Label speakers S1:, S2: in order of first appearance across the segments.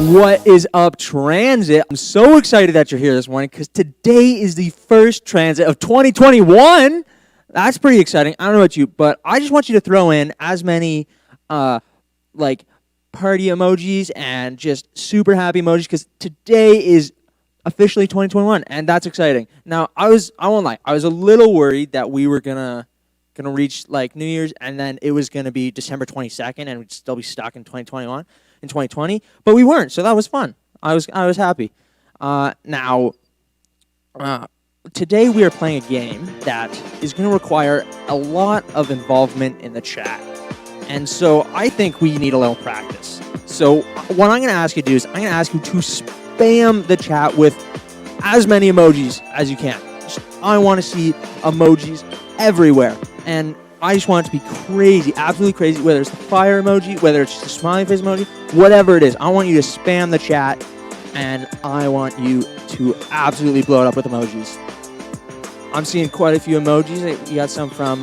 S1: What is up, Transit? I'm so excited that you're here this morning because today is the first Transit of 2021. That's pretty exciting. I don't know about you, but I just want you to throw in as many like party emojis and just super happy emojis because today is officially 2021, and that's exciting. Now, I won't lie, I was a little worried that we were gonna reach like New Year's and then it was gonna be December 22nd and we'd still be stuck in 2021. In 2020, but we weren't, so that was fun. I was happy. Today we are playing a game that is going to require a lot of involvement in the chat, and so I think we need a little practice. So what I'm going to ask you to do is I'm going to ask you to spam the chat with as many emojis as you can. I want to see emojis everywhere, and I just want it to be crazy, absolutely crazy, whether it's the fire emoji, whether it's just a smiley face emoji, whatever it is. I want you to spam the chat, and I want you to absolutely blow it up with emojis. I'm seeing quite a few emojis. You got some from,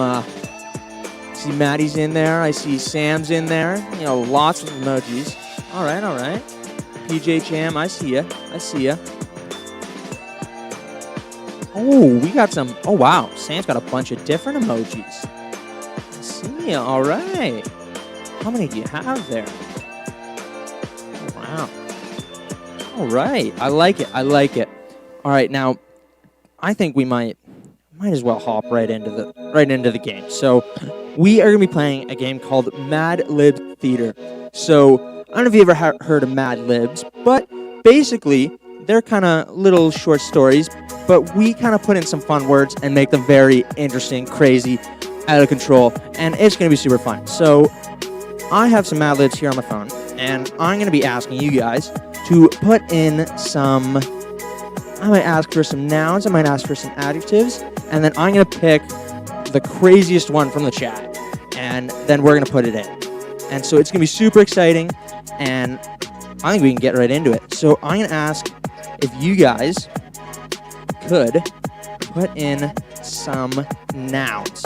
S1: see Maddie's in there. I see Sam's in there. You know, lots of emojis. All right. PJ Cham, I see ya. Oh, we got some. Oh, wow. Sam's got a bunch of different emojis. See ya. All right. How many do you have there? Oh, wow. All right. I like it. All right. Now, I think we might as well hop right into the game. So, we are going to be playing a game called Mad Lib Theater. So, I don't know if you ever heard of Mad Libs, but basically, they're kind of little short stories, but we kind of put in some fun words and make them very interesting, crazy, out of control, and it's going to be super fun. So I have some Mad Libs here on my phone, and I'm going to be asking you guys to put in some, I might ask for some nouns, I might ask for some adjectives, and then I'm going to pick the craziest one from the chat, and then we're going to put it in. And so it's going to be super exciting, and I think we can get right into it. So I'm going to ask if you guys could put in some nouns.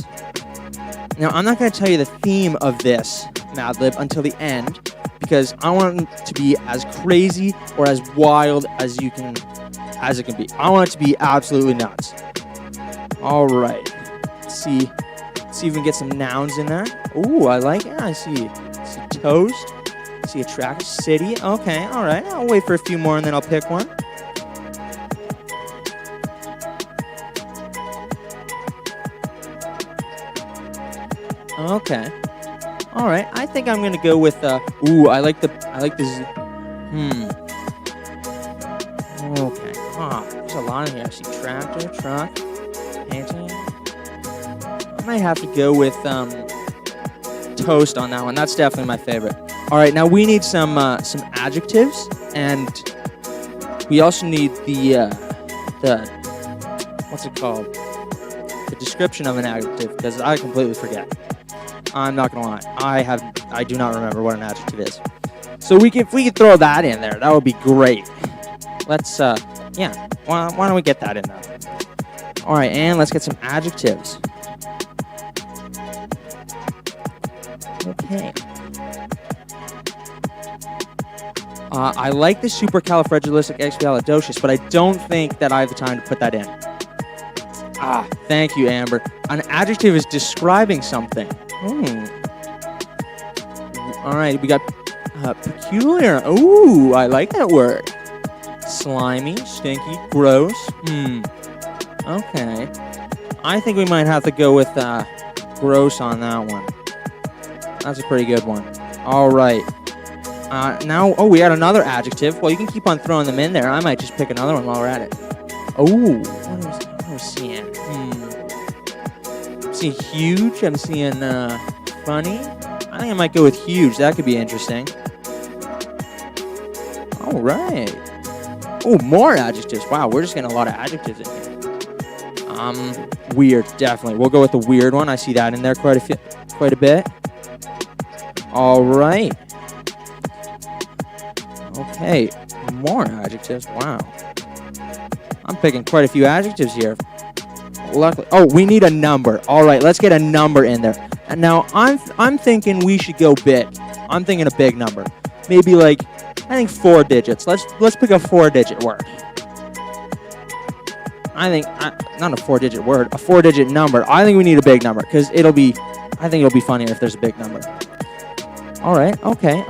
S1: Now, I'm not going to tell you the theme of this Mad Lib until the end because I want it to be as crazy or as wild as it can be. I want it to be absolutely nuts. All right. Let's see if we can get some nouns in there. Ooh, I like it. I see toast. I see a track, city. Okay, all right. I'll wait for a few more and then I'll pick one. Okay. All right. I think I'm gonna go with. Ooh, I like this. Okay. There's a lot in here. I see tractor, truck, painting. I might have to go with toast on that one. That's definitely my favorite. All right. Now we need some adjectives, and we also need the what's it called? The description of an adjective, because I completely forget. I'm not gonna lie. I do not remember what an adjective is. So if we could throw that in there, that would be great. Let's yeah. Why don't we get that in there? All right, and let's get some adjectives. Okay. I like the supercalifragilisticexpialidocious, but I don't think that I have the time to put that in. Thank you, Amber. An adjective is describing something. All right, we got peculiar. Ooh, I like that word. Slimy, stinky, gross. Okay. I think we might have to go with gross on that one. That's a pretty good one. All right. Now, we got another adjective. Well, you can keep on throwing them in there. I might just pick another one while we're at it. Oh, what am I seeing? I'm seeing huge. I'm seeing funny. I think I might go with huge. That could be interesting. All right. Oh, more adjectives. Wow, we're just getting a lot of adjectives in here. Weird, definitely. We'll go with the weird one. I see that in there quite a bit. All right. Okay, more adjectives. Wow. I'm picking quite a few adjectives here. Luckily, we need a number. All right, let's get a number in there. And now I'm thinking we should go big. I'm thinking a big number. Maybe like I think 4 digits. Let's pick a 4-digit word. I think not a 4-digit word, a 4-digit number. I think we need a big number because I think it'll be funnier if there's a big number. All right. Okay.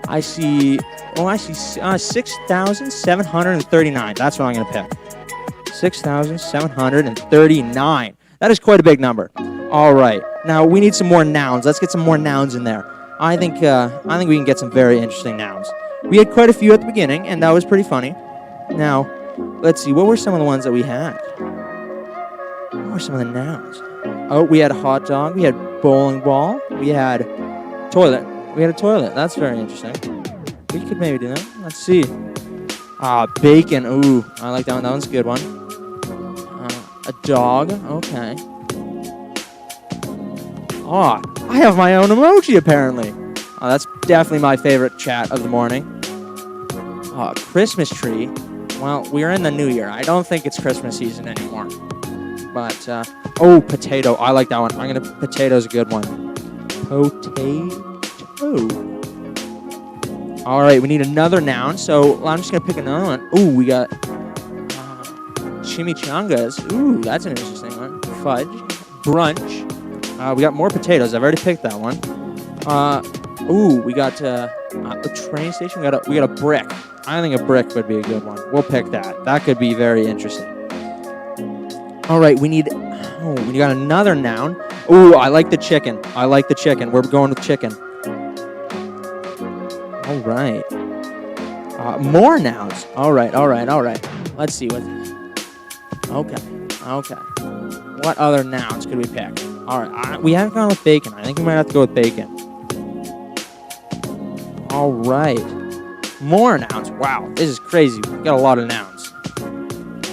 S1: I see 6,739. That's what I'm going to pick. 6,739. That is quite a big number. All right. Now we need some more nouns. Let's get some more nouns in there. I think we can get some very interesting nouns. We had quite a few at the beginning, and that was pretty funny. Now, let's see. What were some of the ones that we had? What were some of the nouns? Oh, we had hot dog. We had bowling ball. We had toilet. We had a toilet. That's very interesting. We could maybe do that. Let's see. Bacon. Ooh, I like that one. That one's a good one. A dog. Okay. I have my own emoji, apparently. That's definitely my favorite chat of the morning. Christmas tree. Well, we're in the new year. I don't think it's Christmas season anymore. But, potato. I like that one. Potato's a good one. Potato. All right, we need another noun. So I'm just going to pick another one. Ooh, we got chimichangas. Ooh, that's an interesting one. Fudge. Brunch. We got more potatoes. I've already picked that one. We got a train station. We got a brick. I think a brick would be a good one. We'll pick that. That could be very interesting. All right, we got another noun. Ooh, I like the chicken. We're going with chicken. All right. More nouns. All right. Let's see what. Okay. What other nouns could we pick? All right, we haven't gone with bacon. I think we might have to go with bacon. All right. More nouns. Wow, this is crazy. We got a lot of nouns.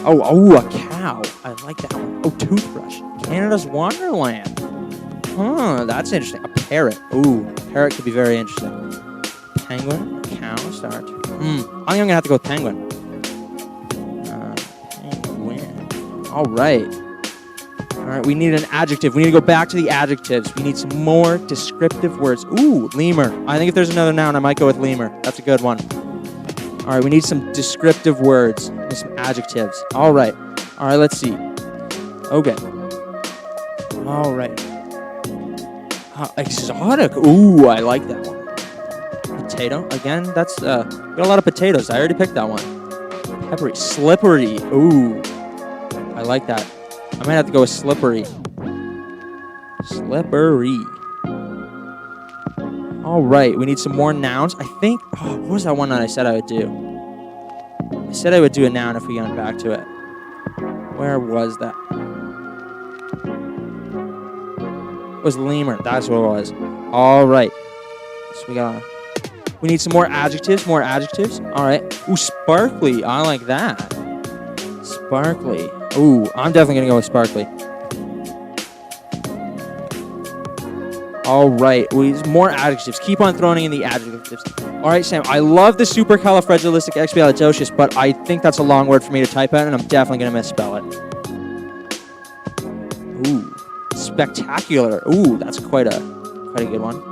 S1: Oh, a cow. I like that one. Oh, toothbrush. Canada's Wonderland. That's interesting. A parrot. Ooh, parrot could be very interesting. Penguin, cow, star. I think I'm going to have to go with penguin. Penguin. All right, we need an adjective. We need to go back to the adjectives. We need some more descriptive words. Ooh, lemur. I think if there's another noun, I might go with lemur. That's a good one. All right, we need some descriptive words. We need some adjectives. All right, let's see. Okay. All right. Exotic. Ooh, I like that one. Potato. Again, that's, got a lot of potatoes. I already picked that one. Peppery. Slippery. Ooh, I like that. I might have to go with slippery. Slippery. All right, we need some more nouns. I think, what was that one that I said I would do? I said I would do a noun if we got back to it. Where was that? It was lemur. That's what it was. All right. So we need some more adjectives. All right. Ooh, sparkly. I like that. Sparkly. Ooh, I'm definitely going to go with sparkly. All right. We need more adjectives. Keep on throwing in the adjectives. All right, Sam. I love the supercalifragilisticexpialidocious, but I think that's a long word for me to type out, and I'm definitely going to misspell it. Ooh, spectacular. Ooh, that's quite a good one.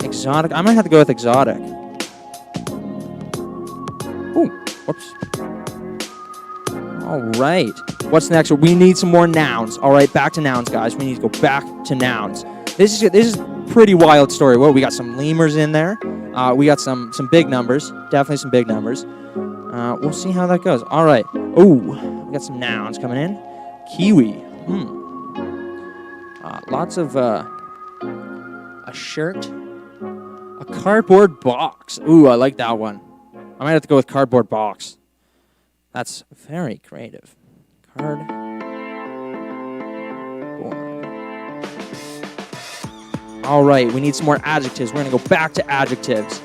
S1: Exotic. I might have to go with exotic. Ooh, whoops. All right. What's next? We need some more nouns. All right, back to nouns, guys. We need to go back to nouns. This is a pretty wild story. Well, we got some lemurs in there. We got some big numbers. Definitely some big numbers. We'll see how that goes. All right. Ooh, we got some nouns coming in. Kiwi. Lots of a shirt. A cardboard box. Ooh, I like that one. I might have to go with cardboard box. That's very creative. Cardboard. All right, we need some more adjectives. We're going to go back to adjectives.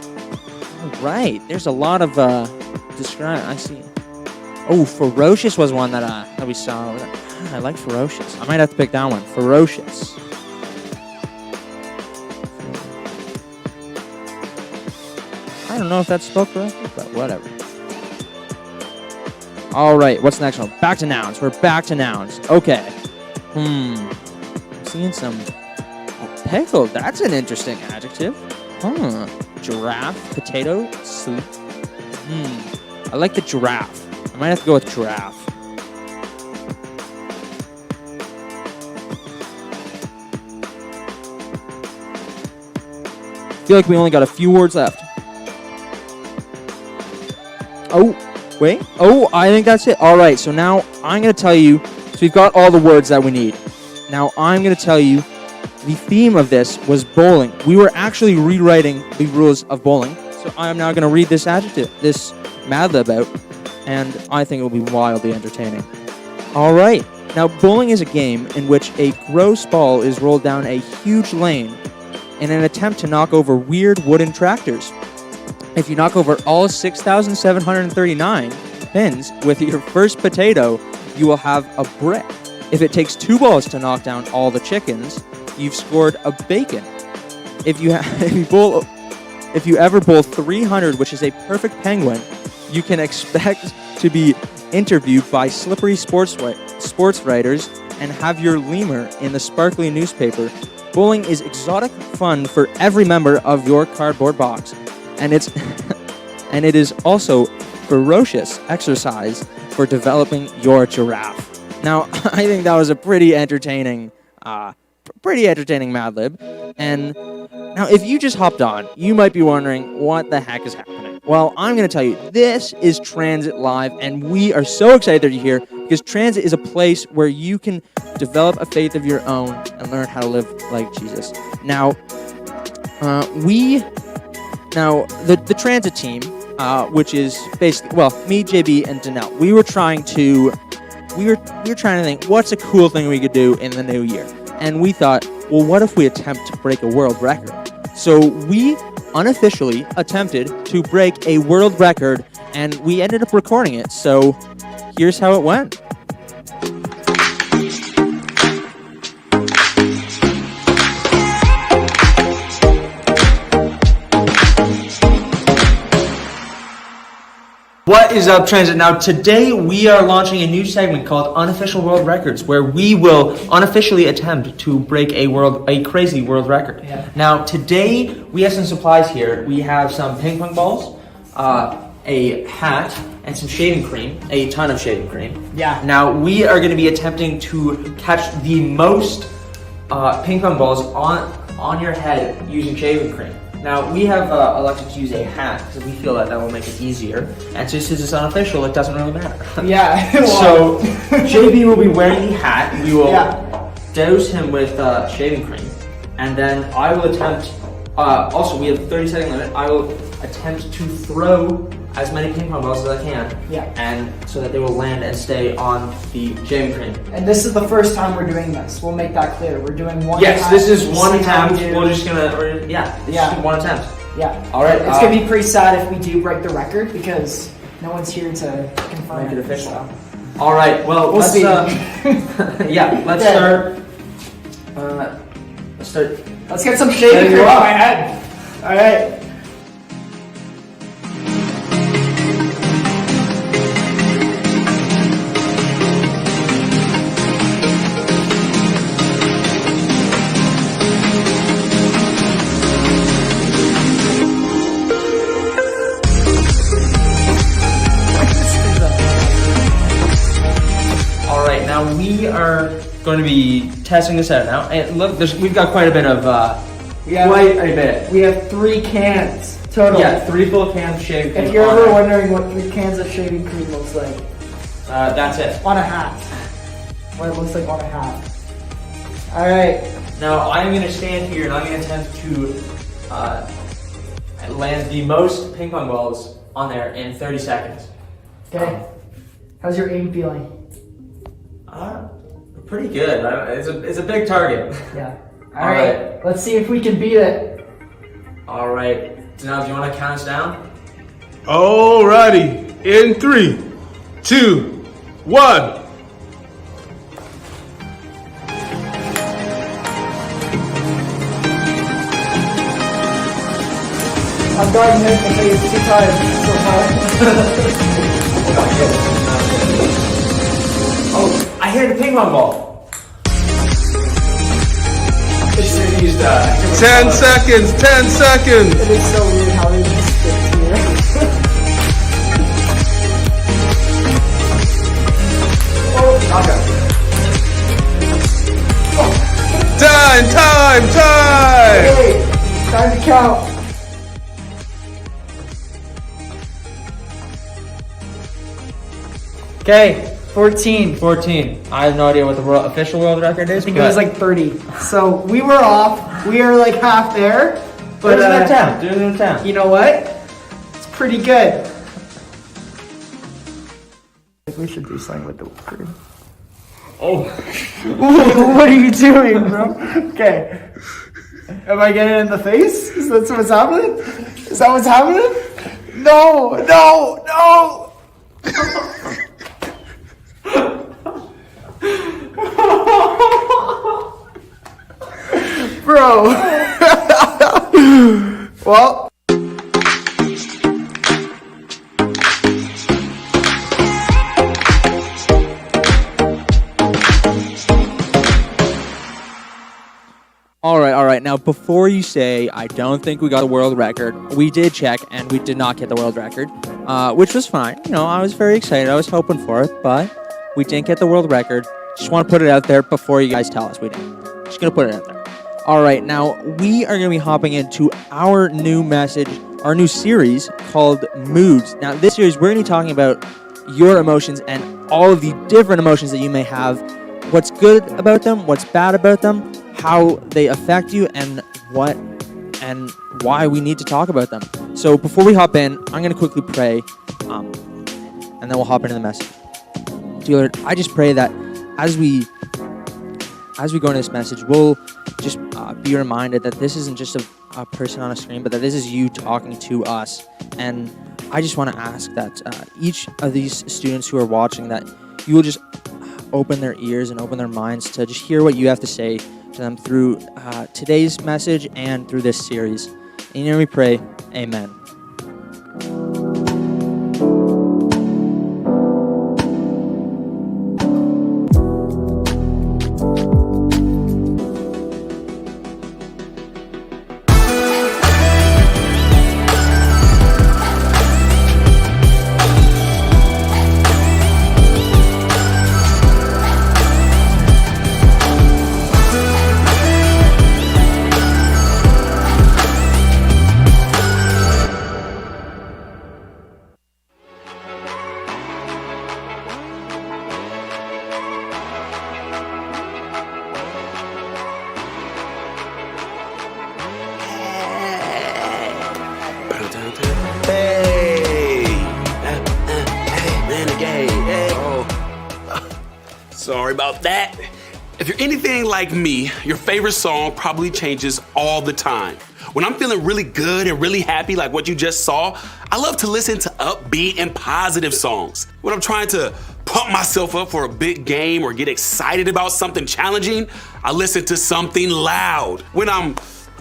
S1: All right, there's a lot of describe. I see. Oh, ferocious was one that we saw. I like ferocious. I might have to pick that one. Ferocious. I don't know if that's spelled correctly, but whatever. All right, what's the next one? Back to nouns. We're back to nouns. Okay. I'm seeing some... Pickled. That's an interesting adjective. Giraffe, potato, sleep. I like the giraffe. I might have to go with giraffe. I feel like we only got a few words left. Oh, wait. Oh, I think that's it. All right, so now I'm going to tell you. So we've got all the words that we need. Now I'm going to tell you the theme of this was bowling. We were actually rewriting the rules of bowling. So I am now going to read this adjective, this Mad Lib out, and I think it will be wildly entertaining. All right. Now, bowling is a game in which a gross ball is rolled down a huge lane in an attempt to knock over weird wooden tractors. If you knock over all 6,739 pins with your first potato, you will have a brick. If it takes 2 balls to knock down all the chickens, you've scored a bacon. If you ever bowl 300, which is a perfect penguin, you can expect to be interviewed by slippery sports writers and have your lemur in the sparkly newspaper. Bowling is exotic fun for every member of your cardboard box, and it is also ferocious exercise for developing your giraffe. Now, I think that was a pretty entertaining Mad Lib. And now, if you just hopped on, you might be wondering what the heck is happening. Well, I'm going to tell you, this is Transit Live, and we are so excited that you're here because Transit is a place where you can develop a faith of your own and learn how to live like Jesus. Now, the Transit team, which is basically, me, JB, and Danelle, we were trying to think, what's a cool thing we could do in the new year? And we thought, well, what if we attempt to break a world record? So we unofficially attempted to break a world record, and we ended up recording it. So here's how it went. What is up, Transit? Now, today we are launching a new segment called Unofficial World Records, where we will unofficially attempt to break a crazy world record. Yeah. Now, today we have some supplies here. We have some ping pong balls, a hat, and some shaving cream, a ton of shaving cream. Yeah. Now, we are going to be attempting to catch the most ping pong balls on your head using shaving cream. Now, we have elected to use a hat because we feel that will make it easier. And since it's unofficial, it doesn't really matter. Yeah. So, JB will be wearing the hat. We will douse him with shaving cream. And then I will attempt, also we have a 30-second limit, I will attempt to throw as many ping pong balls as I can. Yeah. And so that they will land and stay on the shaving cream.
S2: And this is the first time we're doing this. We'll make that clear. We're doing one
S1: Yes, this is one attempt. We're just gonna, just one attempt.
S2: Yeah.
S1: All right.
S2: It's gonna be pretty sad if we do break the record because no one's here to confirm
S1: it official.
S2: So.
S1: All right. Well,
S2: we'll see.
S1: Let's start.
S2: Let's get some shaving cream on my head. All right.
S1: We are going to be testing this out now. And look, we've got quite a bit of,
S2: We have 3 cans total.
S1: Yeah, 3 full cans of shaving cream.
S2: If you're ever wondering what 3 cans of shaving cream looks like.
S1: That's it.
S2: On a hat. What it looks like on a hat. Alright.
S1: Now, I'm going to stand here and I'm going to attempt to land the most ping pong balls on there in 30 seconds.
S2: Okay. How's your aim feeling?
S1: Pretty good. It's a big target.
S2: Yeah. All right. Let's see if we can beat it.
S1: All right. So now, do you want to count us down?
S3: Alrighty. In 3, 2, 1.
S2: I'm guarding him because he's too tired. So
S1: Oh, I hear the ping pong ball.
S3: 10 seconds, 10 seconds.
S2: It is so weird how they just stick here. Oh, okay.
S3: Time.
S2: Hey, time to count. Okay, 14.
S1: 14. I have no idea what the official world record is.
S2: I think it was like 30. So we were off. We are like half there. But
S1: do an attempt.
S2: you know what? It's pretty good. I think we should do something with the word.
S3: Oh.
S2: What are you doing, bro? Okay. Am I getting it in the face? Is that what's happening? Is that what's happening? No. Bro. Well.
S1: All right. Now, before you say, I don't think we got a world record, we did check, and we did not get the world record, which was fine. You know, I was very excited. I was hoping for it, but we didn't get the world record. Just want to put it out there before you guys tell us we didn't. Just going to put it out there. All right, now, we are going to be hopping into our new message, our new series called Moods. Now, this series, we're going to be talking about your emotions and all of the different emotions that you may have, what's good about them, what's bad about them, how they affect you, and what and why we need to talk about them. So before we hop in, I'm going to quickly pray, and then we'll hop into the message. Dear Lord, I just pray that as we go into this message, we'll just be reminded that this isn't just a person on a screen, but that this is you talking to us. And I just want to ask that each of these students who are watching, that you will just open their ears and open their minds to just hear what you have to say to them through today's message and through this series. In your name we pray, amen.
S4: Sorry about that. If you're anything like me, your favorite song probably changes all the time. When I'm feeling really good and really happy like what you just saw, I love to listen to upbeat and positive songs. When I'm trying to pump myself up for a big game or get excited about something challenging, I listen to something loud. When I'm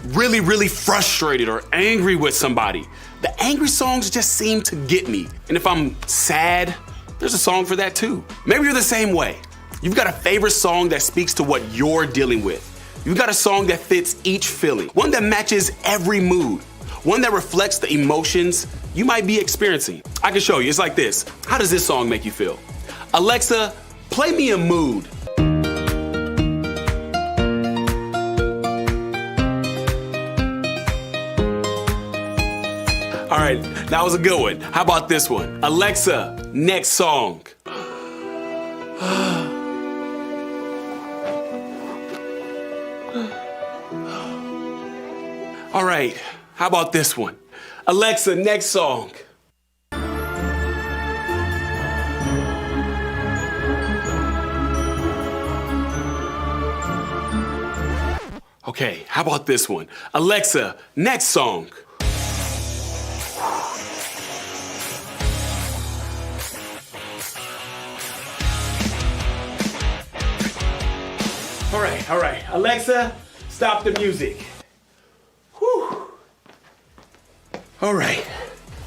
S4: really frustrated or angry with somebody, the angry songs just seem to get me. And if I'm sad, there's a song for that too. Maybe you're the same way. You've got a favorite song that speaks to what you're dealing with. You've got a song that fits each feeling, one that matches every mood, one that reflects the emotions you might be experiencing. I can show you, it's like this. How does this song make you feel? Alexa, play me a mood. All right, that was a good one. How about this one? Alexa, next song. All right, how about this one? Alexa, next song. Okay, how about this one? Alexa, next song. All right. Alexa, stop the music. Whew. All right,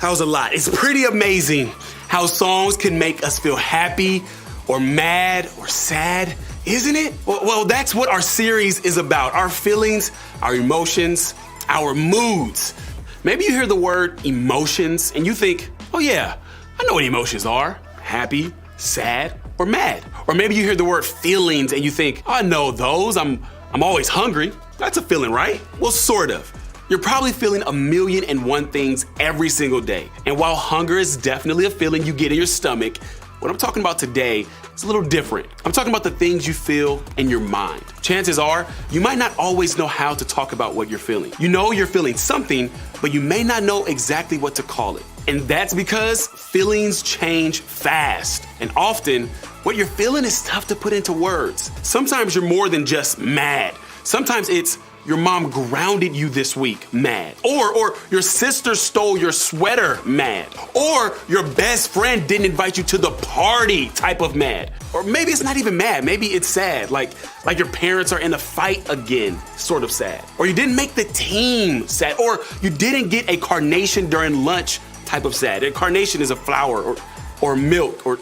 S4: that was a lot. It's pretty amazing how songs can make us feel happy or mad or sad Isn't it? Well, that's what our series is about. Our feelings, our emotions, our moods. Maybe you hear the word emotions and you think, oh yeah, I know what emotions are. Happy, sad, or mad. Or maybe you hear the word feelings and you think, oh, I know those. I'm always hungry. That's a feeling, right? Well, sort of. You're probably feeling 1,000,001 things every single day. And while hunger is definitely a feeling you get in your stomach, what I'm talking about today is a little different. I'm talking about the things you feel in your mind. Chances are, you might not always know how to talk about what you're feeling. You know you're feeling something, but you may not know exactly what to call it. And that's because feelings change fast. And often, what you're feeling is tough to put into words. Sometimes you're more than just mad. Sometimes it's your mom grounded you this week, mad. Or your sister stole your sweater, mad. Or your best friend didn't invite you to the party, type of mad. Or maybe it's not even mad, maybe it's sad, like your parents are in a fight again, sort of sad. Or you didn't make the team, sad. Or you didn't get a carnation during lunch, type of sad. A carnation is a flower or milk or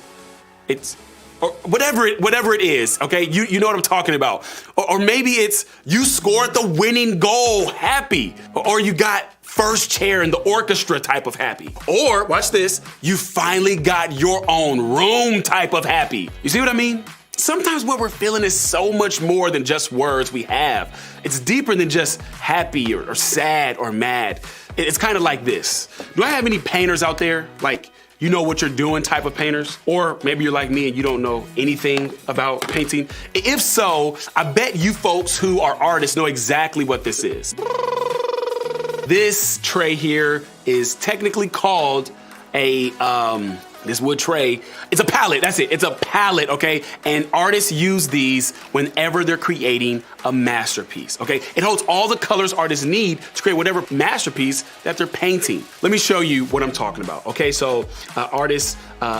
S4: whatever it is, okay? You know what I'm talking about. Or maybe it's you scored the winning goal, happy. Or you got first chair in the orchestra, type of happy. Or, watch this, you finally got your own room, type of happy. You see what I mean? Sometimes what we're feeling is so much more than just words we have. It's deeper than just happy or sad or mad. It's kind of like this. Do I have any painters out there? Like, you know what you're doing type of painters? Or maybe you're like me and you don't know anything about painting. If so, I bet you folks who are artists know exactly what this is. This tray here is technically called this wood tray. It's a palette, that's it. It's a palette, okay? And artists use these whenever they're creating a masterpiece, okay? It holds all the colors artists need to create whatever masterpiece that they're painting. Let me show you what I'm talking about, okay? So artists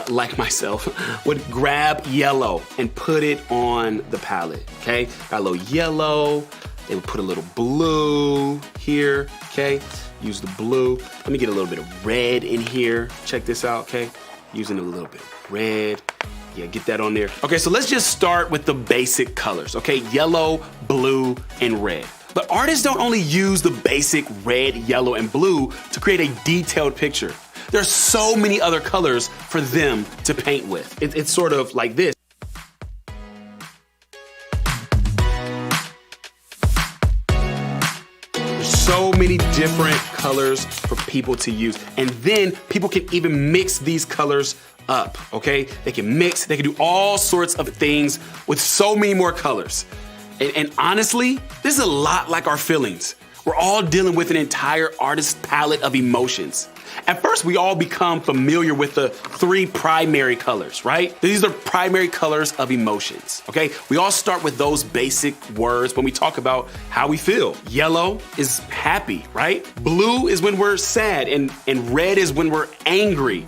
S4: like myself would grab yellow and put it on the palette, okay? Got a little yellow, they would put a little blue here, okay? Use the blue. Let me get a little bit of red in here. Check this out, okay? Using a little bit of red. Yeah, get that on there. Okay, so let's just start with the basic colors, okay? Yellow, blue, and red. But artists don't only use the basic red, yellow, and blue to create a detailed picture. There's so many other colors for them to paint with. It's sort of like this. So many different colors for people to use. And then people can even mix these colors up, okay? They can mix, they can do all sorts of things with so many more colors. And honestly, this is a lot like our feelings. We're all dealing with an entire artist's palette of emotions. At first, we all become familiar with the 3 primary colors, right? These are primary colors of emotions, okay? We all start with those basic words when we talk about how we feel. Yellow is happy, right? Blue is when we're sad, and red is when we're angry.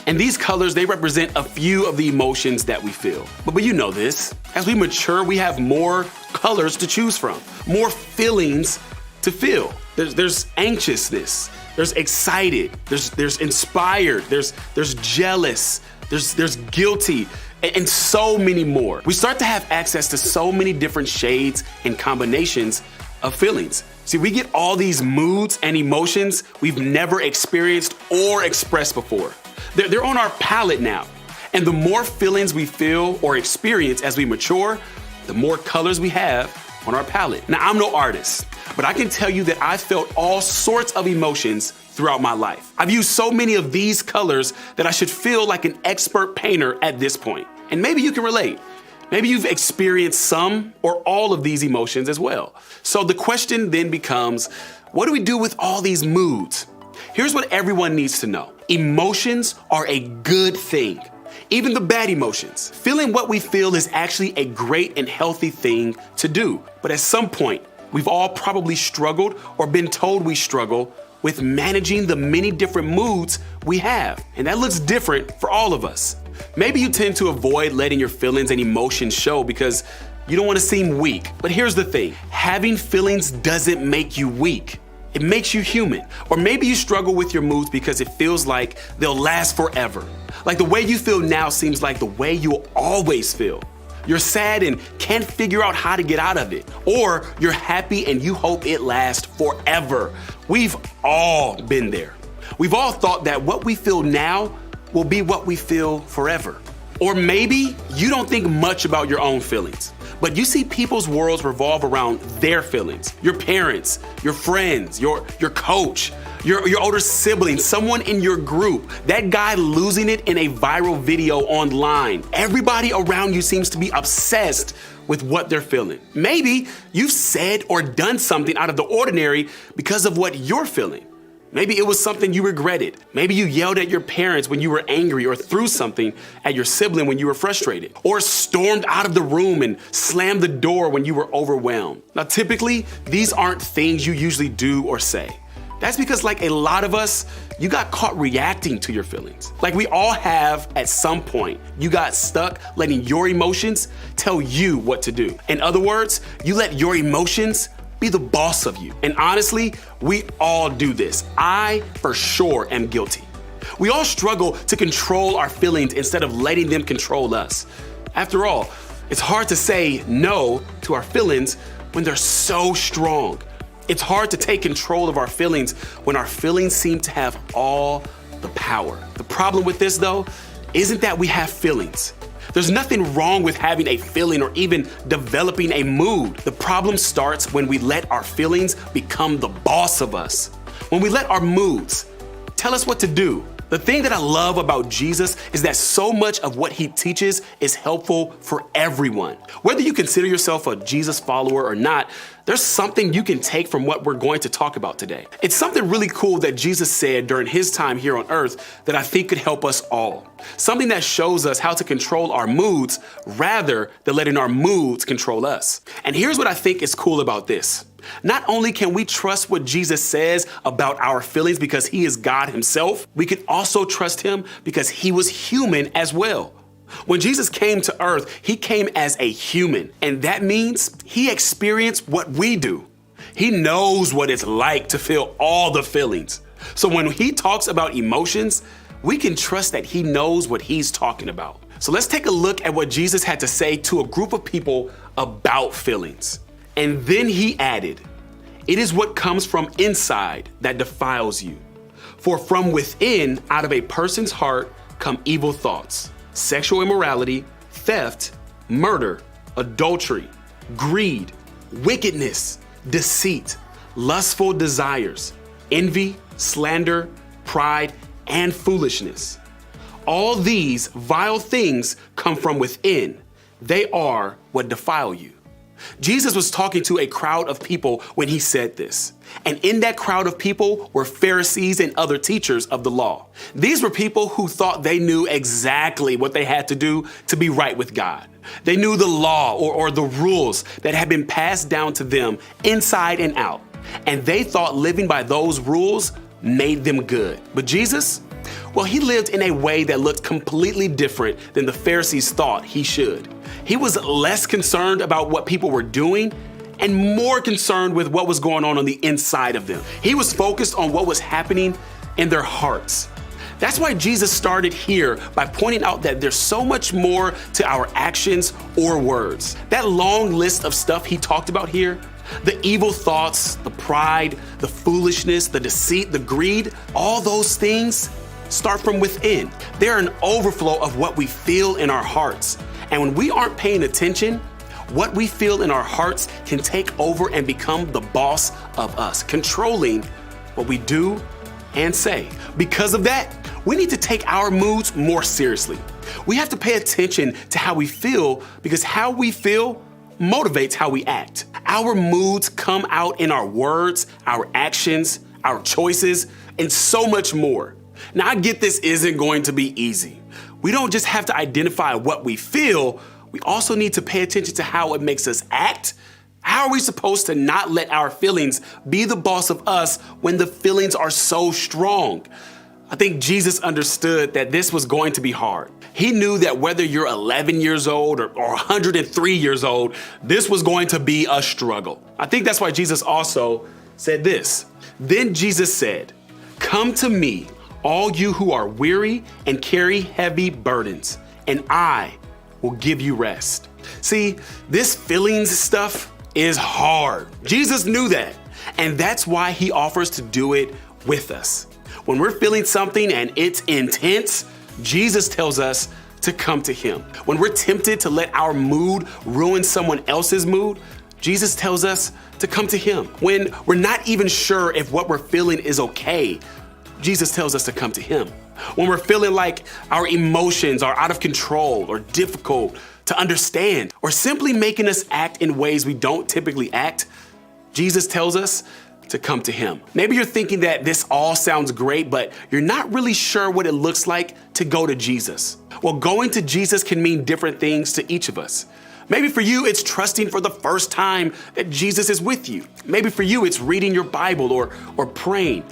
S4: And these colors, they represent a few of the emotions that we feel. But you know this, as we mature, we have more colors to choose from, more feelings to feel. There's anxiousness, there's excited, there's inspired, there's jealous, there's guilty, and so many more. We start to have access to so many different shades and combinations of feelings. See, we get all these moods and emotions we've never experienced or expressed before. They're on our palette now. And the more feelings we feel or experience as we mature, the more colors we have on our palette. Now, I'm no artist, but I can tell you that I felt all sorts of emotions throughout my life. I've used so many of these colors that I should feel like an expert painter at this point. And maybe you can relate. Maybe you've experienced some or all of these emotions as well. So the question then becomes, what do we do with all these moods? Here's what everyone needs to know. Emotions are a good thing. Even the bad emotions. Feeling what we feel is actually a great and healthy thing to do. But at some point, we've all probably struggled or been told we struggle with managing the many different moods we have. And that looks different for all of us. Maybe you tend to avoid letting your feelings and emotions show because you don't want to seem weak. But here's the thing, having feelings doesn't make you weak. It makes you human. Or maybe you struggle with your moods because it feels like they'll last forever. Like the way you feel now seems like the way you'll always feel. You're sad and can't figure out how to get out of it. Or you're happy and you hope it lasts forever. We've all been there. We've all thought that what we feel now will be what we feel forever. Or maybe you don't think much about your own feelings, but you see people's worlds revolve around their feelings. Your parents, your friends, your coach, your older sibling, someone in your group, that guy losing it in a viral video online. Everybody around you seems to be obsessed with what they're feeling. Maybe you've said or done something out of the ordinary because of what you're feeling. Maybe it was something you regretted. Maybe you yelled at your parents when you were angry, or threw something at your sibling when you were frustrated, or stormed out of the room and slammed the door when you were overwhelmed. Now, typically, these aren't things you usually do or say. That's because, like a lot of us, you got caught reacting to your feelings. Like we all have at some point. You got stuck letting your emotions tell you what to do. In other words, you let your emotions be the boss of you. And honestly, we all do this. I, for sure, am guilty. We all struggle to control our feelings instead of letting them control us. After all, it's hard to say no to our feelings when they're so strong. It's hard to take control of our feelings when our feelings seem to have all the power. The problem with this, though, isn't that we have feelings. There's nothing wrong with having a feeling or even developing a mood. The problem starts when we let our feelings become the boss of us. When we let our moods tell us what to do. The thing that I love about Jesus is that so much of what he teaches is helpful for everyone. Whether you consider yourself a Jesus follower or not, there's something you can take from what we're going to talk about today. It's something really cool that Jesus said during his time here on earth that I think could help us all. Something that shows us how to control our moods rather than letting our moods control us. And here's what I think is cool about this. Not only can we trust what Jesus says about our feelings because he is God himself, we can also trust him because he was human as well. When Jesus came to earth, he came as a human, and that means he experienced what we do. He knows what it's like to feel all the feelings. So when he talks about emotions, we can trust that he knows what he's talking about. So let's take a look at what Jesus had to say to a group of people about feelings. And then he added, "It is what comes from inside that defiles you. For from within, out of a person's heart, come evil thoughts, sexual immorality, theft, murder, adultery, greed, wickedness, deceit, lustful desires, envy, slander, pride, and foolishness. All these vile things come from within. They are what defile you." Jesus was talking to a crowd of people when he said this. And in that crowd of people were Pharisees and other teachers of the law. These were people who thought they knew exactly what they had to do to be right with God. They knew the law or the rules that had been passed down to them inside and out. And they thought living by those rules made them good. But Jesus, well, he lived in a way that looked completely different than the Pharisees thought he should. He was less concerned about what people were doing and more concerned with what was going on the inside of them. He was focused on what was happening in their hearts. That's why Jesus started here by pointing out that there's so much more to our actions or words. That long list of stuff he talked about here, the evil thoughts, the pride, the foolishness, the deceit, the greed, all those things start from within. They're an overflow of what we feel in our hearts. And when we aren't paying attention, what we feel in our hearts can take over and become the boss of us, controlling what we do and say. Because of that, we need to take our moods more seriously. We have to pay attention to how we feel because how we feel motivates how we act. Our moods come out in our words, our actions, our choices, and so much more. Now, I get this isn't going to be easy. We don't just have to identify what we feel, we also need to pay attention to how it makes us act. How are we supposed to not let our feelings be the boss of us when the feelings are so strong? I think Jesus understood that this was going to be hard. He knew that whether you're 11 years old or 103 years old, this was going to be a struggle. I think that's why Jesus also said this. Then Jesus said, "Come to me, all you who are weary and carry heavy burdens, and I will give you rest." See, this feelings stuff is hard. Jesus knew that, and that's why he offers to do it with us. When we're feeling something and it's intense, Jesus tells us to come to him. When we're tempted to let our mood ruin someone else's mood, Jesus tells us to come to him. When we're not even sure if what we're feeling is okay, Jesus tells us to come to him. When we're feeling like our emotions are out of control or difficult to understand or simply making us act in ways we don't typically act, Jesus tells us to come to him. Maybe you're thinking that this all sounds great, but you're not really sure what it looks like to go to Jesus. Well, going to Jesus can mean different things to each of us. Maybe for you, it's trusting for the first time that Jesus is with you. Maybe for you, it's reading your Bible or praying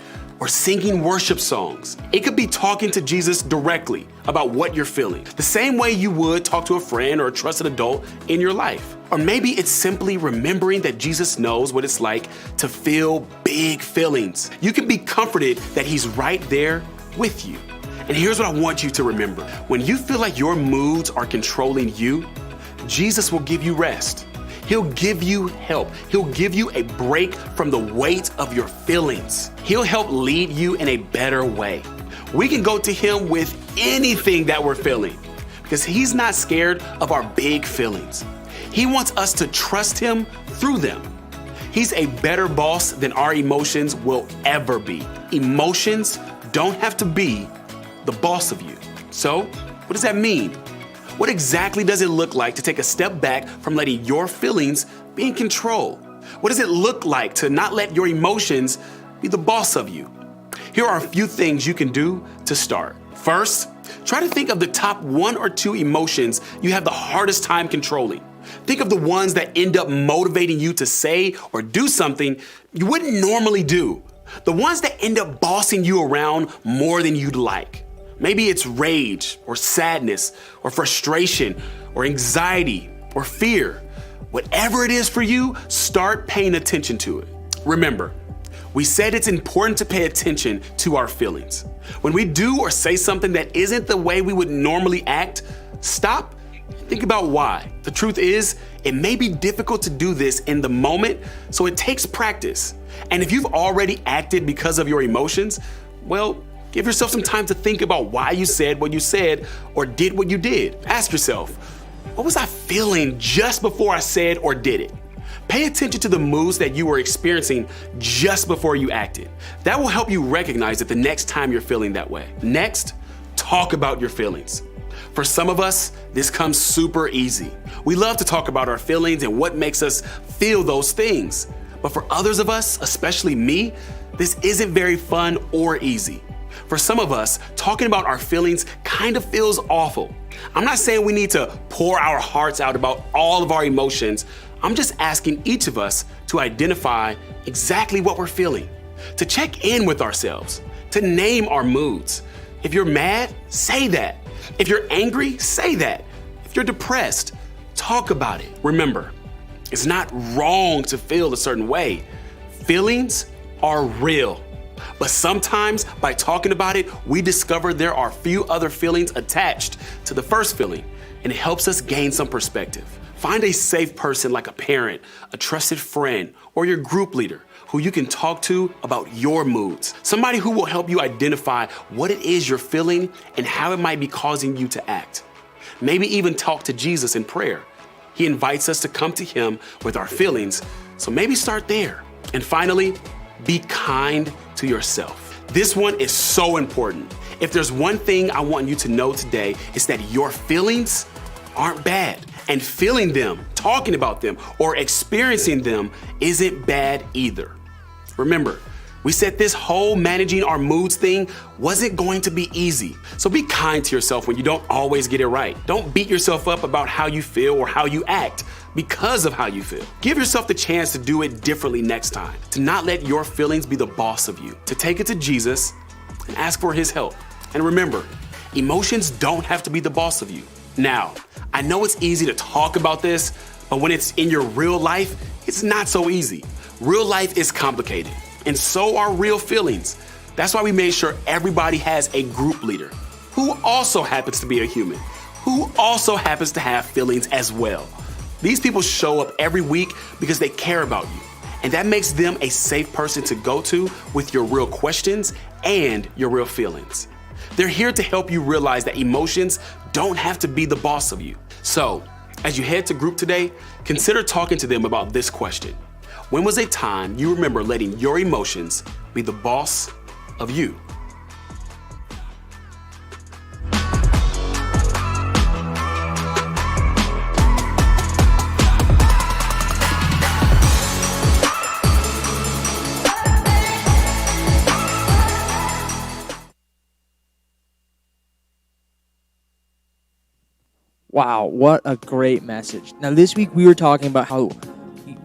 S4: or singing worship songs. It could be talking to Jesus directly about what you're feeling, the same way you would talk to a friend or a trusted adult in your life. Or maybe it's simply remembering that Jesus knows what it's like to feel big feelings. You can be comforted that he's right there with you. And here's what I want you to remember. When you feel like your moods are controlling you, Jesus will give you rest. He'll give you help. He'll give you a break from the weight of your feelings. He'll help lead you in a better way. We can go to him with anything that we're feeling because he's not scared of our big feelings. He wants us to trust him through them. He's a better boss than our emotions will ever be. Emotions don't have to be the boss of you. So, what does that mean? What exactly does it look like to take a step back from letting your feelings be in control? What does it look like to not let your emotions be the boss of you? Here are a few things you can do to start. First, try to think of the top 1 or 2 emotions you have the hardest time controlling. Think of the ones that end up motivating you to say or do something you wouldn't normally do. The ones that end up bossing you around more than you'd like. Maybe it's rage or sadness or frustration or anxiety or fear. Whatever it is for you, start paying attention to it. Remember, we said it's important to pay attention to our feelings. When we do or say something that isn't the way we would normally act, stop and think about why. The truth is, it may be difficult to do this in the moment, so it takes practice. And if you've already acted because of your emotions, well, give yourself some time to think about why you said what you said or did what you did. Ask yourself, what was I feeling just before I said or did it? Pay attention to the moods that you were experiencing just before you acted. That will help you recognize it the next time you're feeling that way. Next, talk about your feelings. For some of us, this comes super easy. We love to talk about our feelings and what makes us feel those things. But for others of us, especially me, this isn't very fun or easy. For some of us, talking about our feelings kind of feels awful. I'm not saying we need to pour our hearts out about all of our emotions. I'm just asking each of us to identify exactly what we're feeling, to check in with ourselves, to name our moods. If you're mad, say that. If you're angry, say that. If you're depressed, talk about it. Remember, it's not wrong to feel a certain way. Feelings are real. But sometimes by talking about it, we discover there are few other feelings attached to the first feeling, and it helps us gain some perspective. Find a safe person like a parent, a trusted friend, or your group leader who you can talk to about your moods. Somebody who will help you identify what it is you're feeling and how it might be causing you to act. Maybe even talk to Jesus in prayer. He invites us to come to him with our feelings, so maybe start there. And finally, be kind to yourself. This one is so important. If there's one thing I want you to know today, it's that your feelings aren't bad. And feeling them, talking about them, or experiencing them isn't bad either. Remember, we said this whole managing our moods thing wasn't going to be easy. So be kind to yourself when you don't always get it right. Don't beat yourself up about how you feel or how you act because of how you feel. Give yourself the chance to do it differently next time, to not let your feelings be the boss of you, to take it to Jesus and ask for his help. And remember, emotions don't have to be the boss of you. Now, I know it's easy to talk about this, but when it's in your real life, it's not so easy. Real life is complicated, and so are real feelings. That's why we made sure everybody has a group leader who also happens to be a human, who also happens to have feelings as well. These people show up every week because they care about you. And that makes them a safe person to go to with your real questions and your real feelings. They're here to help you realize that emotions don't have to be the boss of you. So, as you head to group today, consider talking to them about this question. When was a time you remember letting your emotions be the boss of you?
S1: Wow, what a great message. Now, this week we were talking about how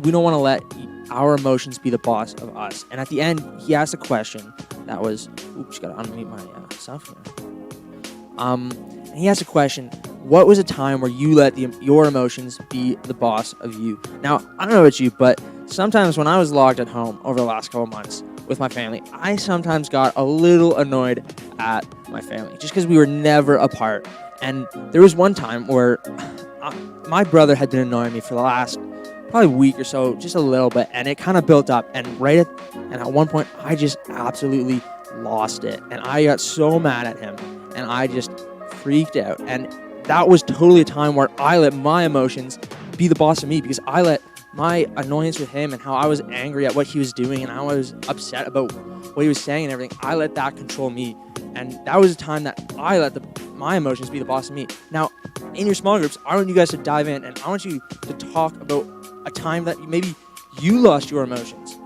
S1: we don't want to let our emotions be the boss of us. And at the end, he asked a question that was, oops, gotta unmute my stuff here. And he asked a question, what was a time where you let your emotions be the boss of you? Now, I don't know about you, but sometimes when I was locked at home over the last couple months with my family, I sometimes got a little annoyed at my family just because we were never apart. And there was one time where my brother had been annoying me for the last probably week or so, just a little bit, and it kind of built up. And at one point, I just absolutely lost it, and I got so mad at him, and I just freaked out. And that was totally a time where I let my emotions be the boss of me, because I let my annoyance with him and how I was angry at what he was doing and how I was upset about what he was saying and everything, I let that control me. And that was a time that I let my emotions be the boss of me. Now, in your small groups, I want you guys to dive in, and I want you to talk about a time that maybe you lost your emotions,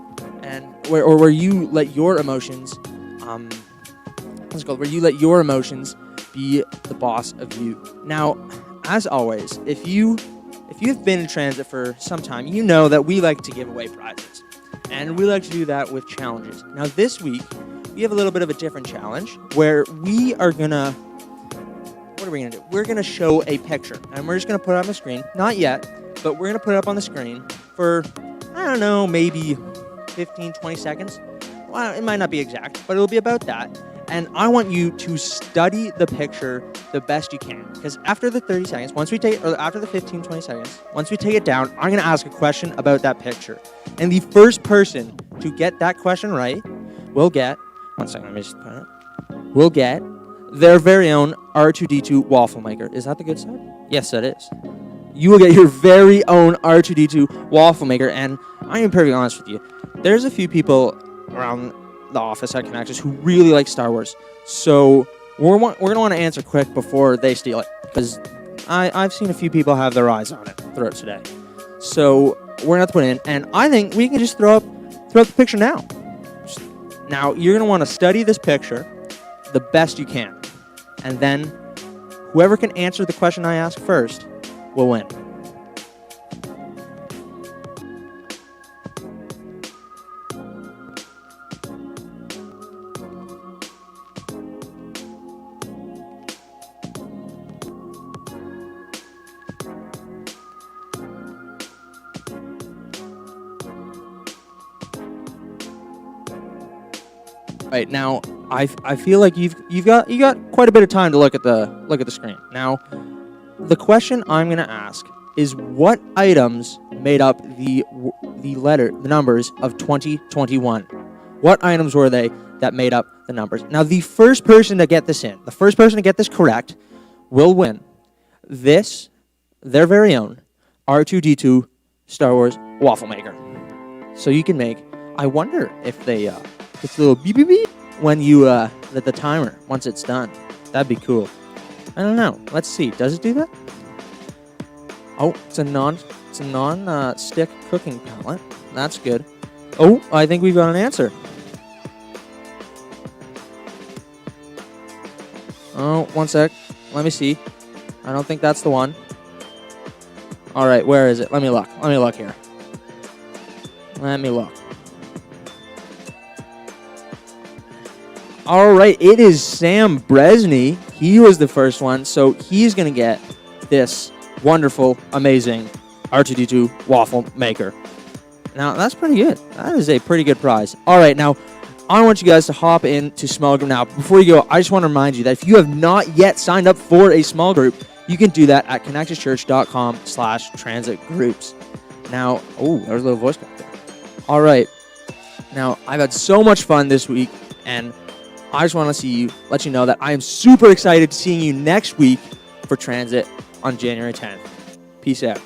S1: and where you let your emotions, where you let your emotions be the boss of you. Now, as always, if you've been in transit for some time, you know that we like to give away prizes, and we like to do that with challenges. Now, this week, we have a little bit of a different challenge where we are gonna, what are we gonna do? We're gonna show a picture, and we're just gonna put it on the screen. Not yet, but we're gonna put it up on the screen for, I don't know, maybe 15, 20 seconds. Well, it might not be exact, but it'll be about that. And I want you to study the picture the best you can. Because after the 30 seconds, after the 15, 20 seconds, once we take it down, I'm gonna ask a question about that picture. And the first person to get that question right will get, one second, let me just put it. Will get their very own R2D2 waffle maker. Is that the good side? Yes, that is. You will get your very own R2D2 waffle maker. And I'm going to be perfectly honest with you. There's a few people around the office at Connexus who really like Star Wars. So we're going to want to answer quick before they steal it. Because I've seen a few people have their eyes on it throughout today. So we're going to have to put it in. And I think we can just throw up the picture now. Now, you're going to want to study this picture the best you can. And then whoever can answer the question I ask first will win. Right now, I feel like you've got quite a bit of time to look at the screen. Now, the question I'm going to ask is, what items made up the numbers of 2021? What items were they that made up the numbers? Now, the first person to get this correct will win their very own R2D2 Star Wars waffle maker. So you can make. I wonder if they it's a little beep beep beep when you let the timer once it's done. That'd be cool. I don't know. Let's see. Does it do that? Oh, it's a non-stick cooking palette. That's good. Oh, I think we've got an answer. Oh, one sec. Let me see. I don't think that's the one. All right, where is it? Let me look here. Let me look. All right, it is Sam Bresney. He was the first one, so he's going to get this wonderful, amazing R2D2 waffle maker. Now, that's pretty good. That is a pretty good prize. All right, now, I want you guys to hop into small group. Now, before you go, I just want to remind you that if you have not yet signed up for a small group, You can do that at connexuschurch.com/transit groups. Now, oh, there's a little voice back there. All right. Now, I've had so much fun this week, and I just want to let you know that I am super excited to seeing you next week for Transit on January 10th. Peace out.